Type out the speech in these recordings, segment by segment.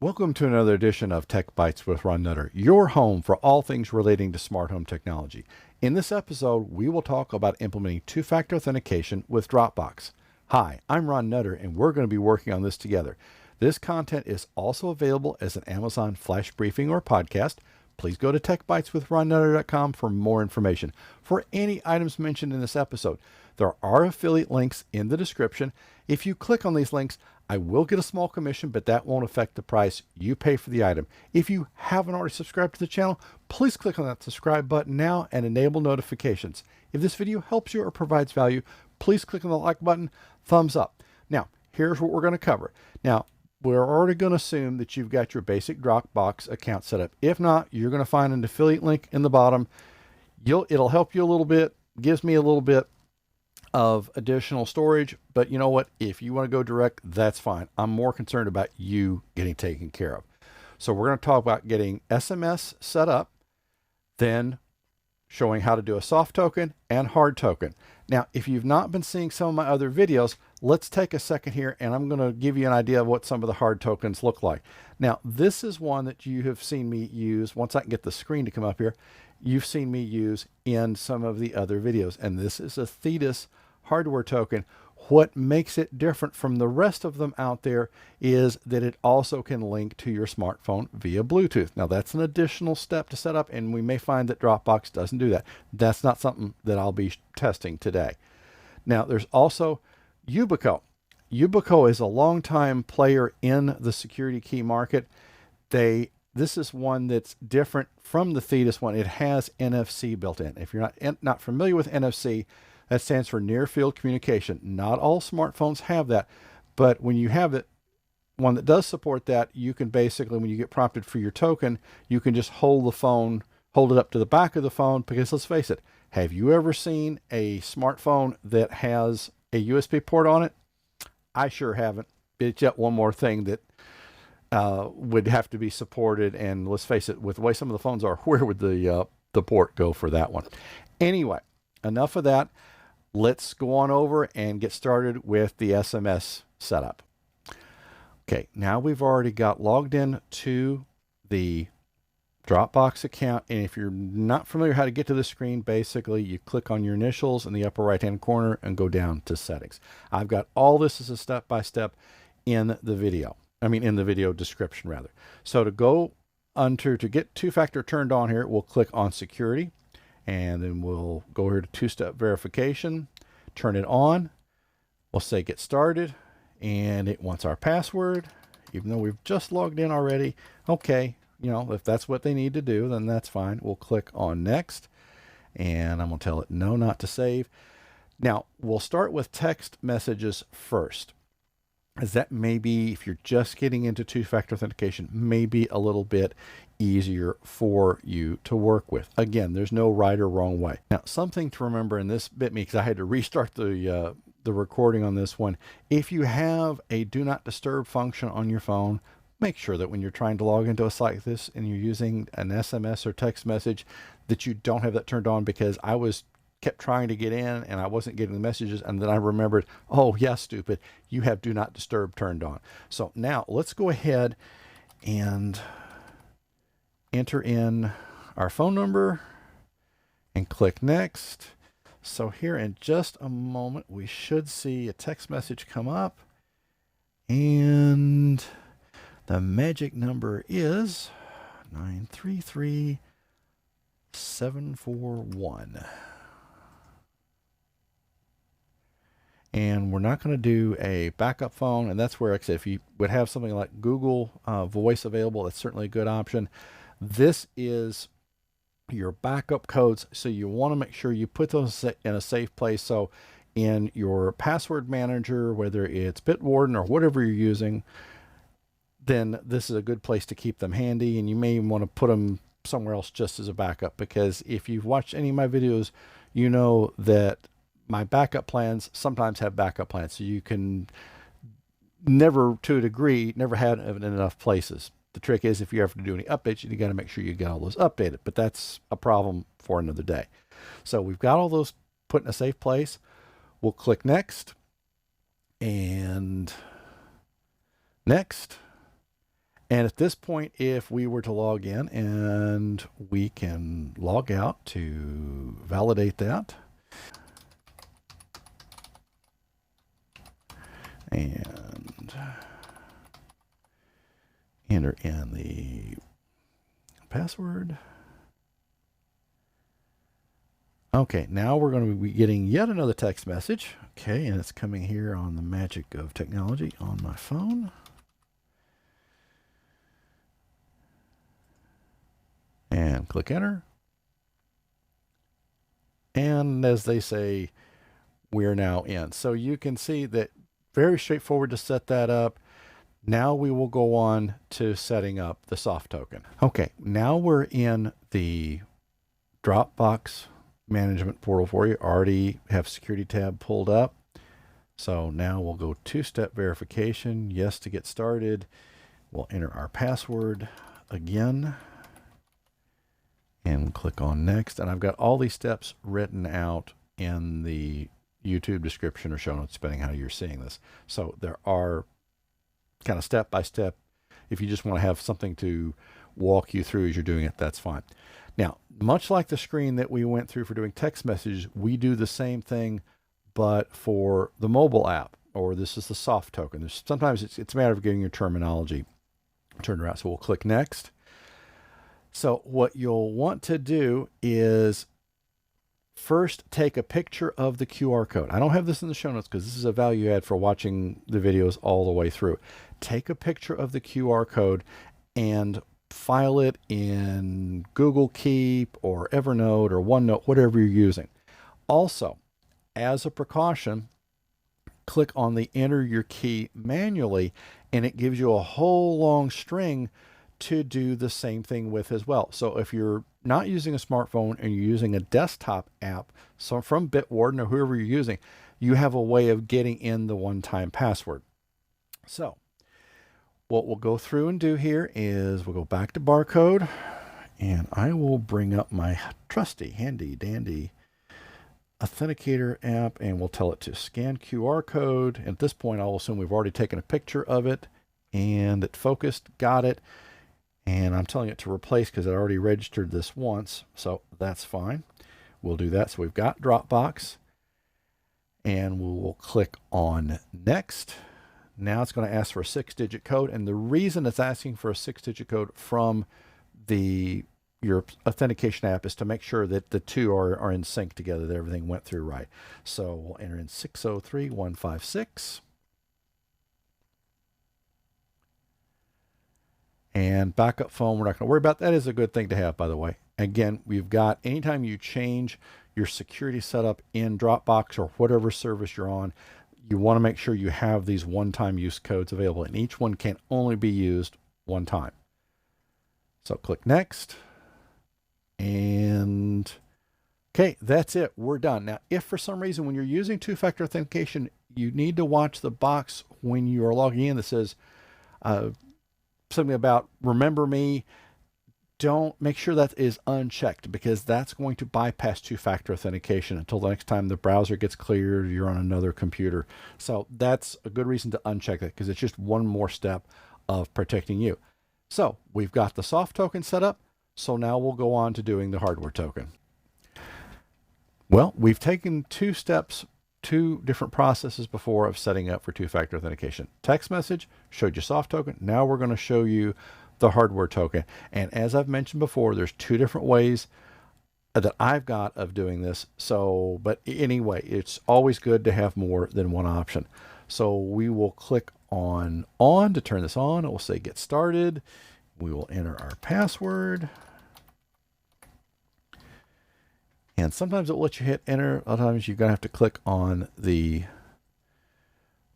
Welcome to another edition of Tech Bites with Ron Nutter, your home for all things relating to smart home technology. In this episode, we will talk about implementing two-factor authentication with Dropbox. Hi, I'm Ron Nutter, and we're going to be working on this together. This content is also available as an Amazon flash briefing or podcast. Please go to techbiteswithronnutter.com for more information. For any items mentioned in this episode, there are affiliate links in the description. If you click on these links, I will get a small commission, but that won't affect the price you pay for the item. If you haven't already subscribed to the channel, please click on that subscribe button now and enable notifications. If this video helps you or provides value, please click on the like button, thumbs up. Now, here's what we're going to cover. Now, we're already going to assume that you've got your basic Dropbox account set up. If not, you're going to find an affiliate link in the bottom. It'll help you a little bit, gives me a little bit of additional storage, but you know what? If you want to go direct, that's fine. I'm more concerned about you getting taken care of. So we're going to talk about getting SMS set up, then showing how to do a soft token and hard token. Now, if you've not been seeing some of my other videos, let's take a second here and I'm going to give you an idea of what some of the hard tokens look like. Now, this is one that you have seen me use. Once I can get the screen to come up here, you've seen me use in some of the other videos. And this is a Thetis hardware token. What makes it different from the rest of them out there is that it also can link to your smartphone via Bluetooth. Now that's an additional step to set up, and we may find that Dropbox doesn't do that. That's not something that I'll be testing today. Now there's also Yubico. Yubico is a longtime player in the security key market. This is one that's different from the Thetis one. It has NFC built in. If you're not familiar with NFC, that stands for near field communication. Not all smartphones have that, but when you have one that does support that, you can basically, when you get prompted for your token, you can just hold it up to the back of the phone, because let's face it, have you ever seen a smartphone that has a USB port on it? I sure haven't. It's yet one more thing that would have to be supported, and let's face it, with the way some of the phones are, where would the port go for that one? Anyway, enough of that. Let's go on over and get started with the SMS setup. Okay, now we've already got logged in to the Dropbox account, and if you're not familiar how to get to the screen, basically you click on your initials in the upper right hand corner and go down to settings. I've got all this as a step-by-step in the video. In the video description rather. So to get two-factor turned on here, we'll click on security. And then we'll go here to two-step verification, turn it on. We'll say get started, and it wants our password, even though we've just logged in already. Okay, if that's what they need to do, then that's fine. We'll click on next, and I'm gonna tell it no, not to save. Now, we'll start with text messages first, as that may be, if you're just getting into two-factor authentication, maybe a little bit easier for you to work with. Again, there's no right or wrong way. Now, something to remember, and this bit me because I had to restart the recording on this one. If you have a do not disturb function on your phone, make sure that when you're trying to log into a site like this and you're using an SMS or text message, that you don't have that turned on, because I kept trying to get in and I wasn't getting the messages, and then I remembered, oh yeah, stupid, you have do not disturb turned on. So now let's go ahead and enter in our phone number and click next. So here in just a moment, we should see a text message come up, and the magic number is 933741. And we're not going to do a backup phone, and that's where, like I said, if you would have something like Google Voice available, that's certainly a good option. This is your backup codes, so you want to make sure you put those in a safe place. So in your password manager, whether it's BitWarden or whatever you're using, then this is a good place to keep them handy, and you may even want to put them somewhere else just as a backup, because if you've watched any of my videos, you know that my backup plans sometimes have backup plans, so you can never, to a degree, never had it in enough places. The trick is, if you ever do any updates, you got to make sure you get all those updated, but that's a problem for another day. So we've got all those put in a safe place. We'll click next and next, And at this point, if we were to log in, and we can log out to validate that. And enter in the password. Okay, now we're going to be getting yet another text message. Okay, and it's coming here on the magic of technology on my phone. And click enter. And as they say, we're now in. So you can see that very straightforward to set that up. Now we will go on to setting up the soft token. Okay, now we're in the Dropbox management portal for you. Already have security tab pulled up. So now we'll go two-step verification. Yes to get started. We'll enter our password again and click on next. And I've got all these steps written out in the YouTube description or show notes, depending how you're seeing this. So there are kind of step by step. If you just want to have something to walk you through as you're doing it, that's fine. Now, much like the screen that we went through for doing text messages, we do the same thing, but for the mobile app, or this is the soft token. Sometimes it's a matter of getting your terminology turned around. So we'll click next. So what you'll want to do is first take a picture of the QR code. I don't have this in the show notes because this is a value add for watching the videos all the way through. Take a picture of the QR code and file it in Google Keep or Evernote or OneNote, whatever you're using. Also, as a precaution, click on the enter your key manually, and it gives you a whole long string to do the same thing with as well. So if you're not using a smartphone and you're using a desktop app, so from BitWarden or whoever you're using, you have a way of getting in the one-time password. So what we'll go through and do here is we'll go back to barcode, and I will bring up my trusty, handy dandy Authenticator app, and we'll tell it to scan QR code. And at this point, I'll assume we've already taken a picture of it and it focused, got it. And I'm telling it to replace because it already registered this once. So that's fine. We'll do that. So we've got Dropbox, and we will click on next. Now it's going to ask for a 6-digit code. And the reason it's asking for a 6-digit code from your authentication app is to make sure that the two are in sync together, that everything went through right. So we'll enter in 603156. And backup phone, we're not going to worry about. That is a good thing to have, by the way. Again, we've got, anytime you change your security setup in Dropbox or whatever service you're on, you want to make sure you have these one-time use codes available, and each one can only be used one time. So click next. And okay, that's it. We're done. Now, if for some reason when you're using two-factor authentication, you need to watch the box when you are logging in that says something about remember me, don't make sure that is unchecked, because that's going to bypass two-factor authentication until the next time the browser gets cleared, you're on another computer. So that's a good reason to uncheck that, because it's just one more step of protecting you. So we've got the soft token set up. So now we'll go on to doing the hardware token. Well, we've taken two different processes before of setting up for two-factor authentication. Text message showed you soft token. Now we're going to show you the hardware token. And as I've mentioned before, there's two different ways that I've got of doing this. So, but anyway, it's always good to have more than one option. So we will click on to turn this on. It will say get started. We will enter our password. And sometimes it'll let you hit enter. Other times you're going to have to click on the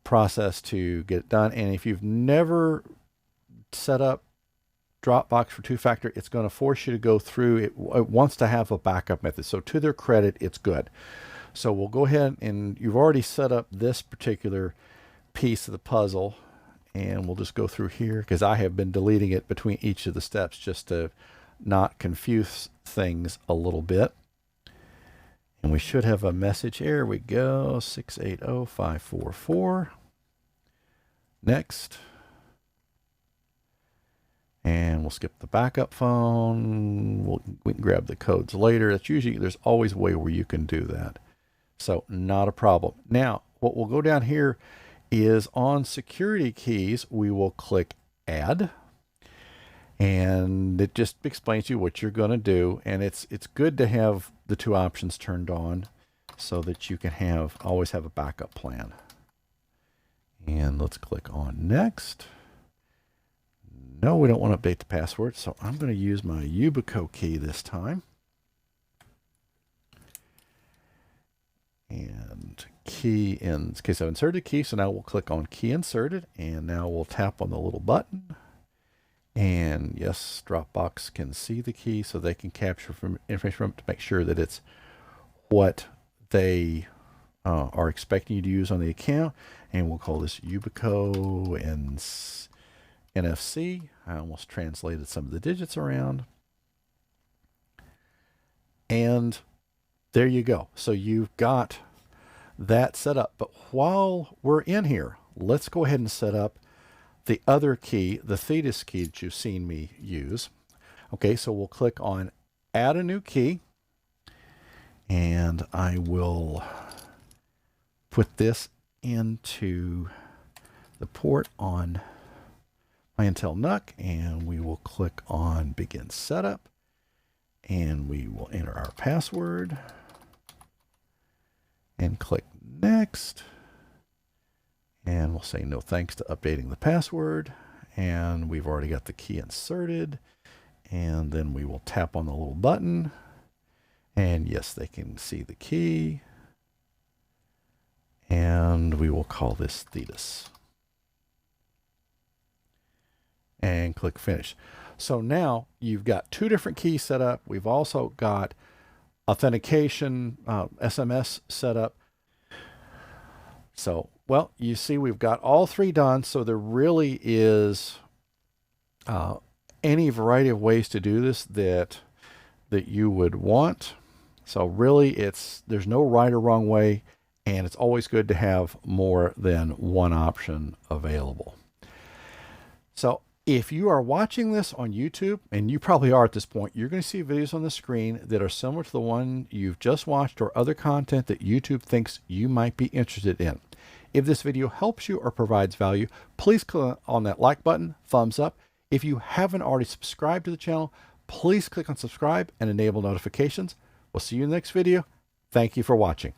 process to get it done. And if you've never set up Dropbox for two-factor, it's going to force you to go through. It wants to have a backup method. So to their credit, it's good. So we'll go ahead, and you've already set up this particular piece of the puzzle. And we'll just go through here because I have been deleting it between each of the steps just to not confuse things a little bit. And we should have a message. Here we go, 680544. Next. skip the backup phone. We can grab the codes later. That's usually, there's always a way where you can do that. So not a problem. Now, what we'll go down here is on security keys, we will click add. And it just explains to you what you're going to do. And it's good to have the two options turned on so that you can always have a backup plan. And let's click on next. No, we don't want to update the password, so I'm going to use my Yubico key this time. And key in case I've inserted key, so now we'll click on key inserted, and now we'll tap on the little button. And yes, Dropbox can see the key, so they can capture information from it to make sure that it's what they are expecting you to use on the account. And we'll call this Yubico and NFC. I almost translated some of the digits around. And there you go. So you've got that set up. But while we're in here, let's go ahead and set up the other key, the Thetis key that you've seen me use. Okay, so we'll click on add a new key. And I will put this into the port on my Intel NUC, and we will click on begin setup, and we will enter our password and click next, and we'll say no thanks to updating the password, and we've already got the key inserted, and then we will tap on the little button, and yes, they can see the key, and we will call this Thetis. And click finish. So now you've got two different keys set up. We've also got authentication, SMS set up. So, well, you see we've got all three done. So there really is any variety of ways to do this that you would want. So really there's no right or wrong way, and it's always good to have more than one option available. So if you are watching this on YouTube, and you probably are at this point, you're going to see videos on the screen that are similar to the one you've just watched or other content that YouTube thinks you might be interested in. If this video helps you or provides value, please click on that like button, thumbs up. If you haven't already subscribed to the channel, please click on subscribe and enable notifications. We'll see you in the next video. Thank you for watching.